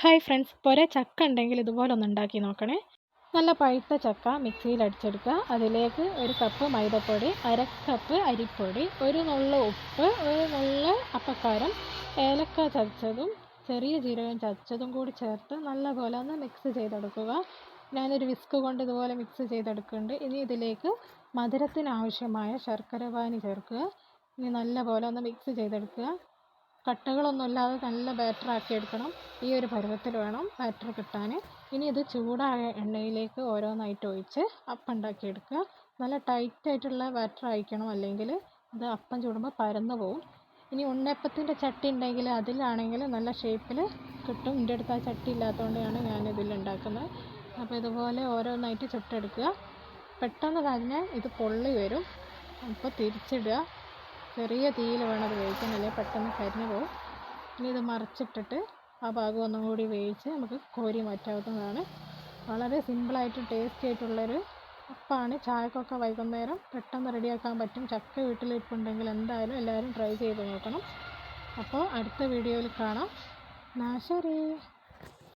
Hi friends, ഒരേ ചക്ക ഉണ്ടെങ്കിൽ ഇതുപോലെ ഒന്ന് ഉണ്ടാക്കി നോക്കണേ. നല്ല പഴുത്ത ചക്ക മിക്സിയിൽ അടിച്ചെടുക്കുക. അതിലേക്ക് 1 കപ്പ് മൈദപ്പൊടി, 1/2 കപ്പ് അരിപ്പൊടി, 1 നുള്ള് ഉപ്പ്, 1 നുള്ള് അപ്പക്കാരം, ഏലക്ക ചതച്ചതും ചെറിയ ജീരകം ചതച്ചതും കൂടി ചേർത്ത് നല്ലപോലെ ഒന്ന് മിക്സ് ചെയ്തെടുക്കുക. ഞാനൊരു വിസ്ക് കൊണ്ട് ഇതുപോലെ മിക്സ് ചെയ്തെടുക്കുന്നുണ്ട്. ഇനി ഇതിലേക്ക് മധുരത്തിന് ആവശ്യമായ ശർക്കര പാനി ചേർക്കുക. ഇനി നല്ലപോലെ ഒന്ന് മിക്സ് ചെയ്തെടുക്കുക. കട്ടകളൊന്നുമില്ലാതെ നല്ല ബാറ്ററാക്കി എടുക്കണം. ഈ ഒരു പരുവത്തിൽ വേണം ബാറ്റർ കിട്ടാൻ. ഇനി ഇത് ചൂടായ എണ്ണയിലേക്ക് ഓരോന്നായിട്ട് ഒഴിച്ച് അപ്പം ഉണ്ടാക്കിയെടുക്കുക. നല്ല ടൈറ്റായിട്ടുള്ള ബാറ്റർ ആയിരിക്കണം, അല്ലെങ്കിൽ ഇത് അപ്പം ചൂടുമ്പോൾ പരന്നു പോവും. ഇനി ഉണ്ണിയപ്പത്തിൻ്റെ ചട്ടി ഉണ്ടെങ്കിൽ അതിലാണെങ്കിൽ നല്ല ഷേപ്പിൽ കിട്ടും. എൻ്റെ അടുത്ത് ആ ചട്ടി ഇല്ലാത്തതുകൊണ്ടാണ് ഞാനിതിൽ ഉണ്ടാക്കുന്നത്. അപ്പോൾ ഇതുപോലെ ഓരോന്നായിട്ട് ചുട്ടെടുക്കുക. പെട്ടെന്ന് തന്നെ ഇത് പൊള്ളി വരും. അപ്പോൾ തിരിച്ചിടുക. ചെറിയ തീയിൽ വേണം അത് വേവിക്കാൻ, അല്ലെങ്കിൽ പെട്ടെന്ന് കരിഞ്ഞു പോകും. ഇനി ഇത് മറിച്ചിട്ടിട്ട് ആ ഭാഗം ഒന്നും കൂടി വേവിച്ച് നമുക്ക് കോരി മാറ്റാവുന്നതാണ്. വളരെ സിമ്പിളായിട്ട് ടേസ്റ്റി ആയിട്ടുള്ളൊരു അപ്പമാണ്. ചായക്കൊക്കെ വൈകുന്നേരം പെട്ടെന്ന് റെഡിയാക്കാൻ പറ്റും. ചക്ക വീട്ടിലിരിപ്പുണ്ടെങ്കിൽ എന്തായാലും എല്ലാവരും ട്രൈ ചെയ്ത് നോക്കണം. അപ്പോൾ അടുത്ത വീഡിയോയിൽ കാണാം. ശരി.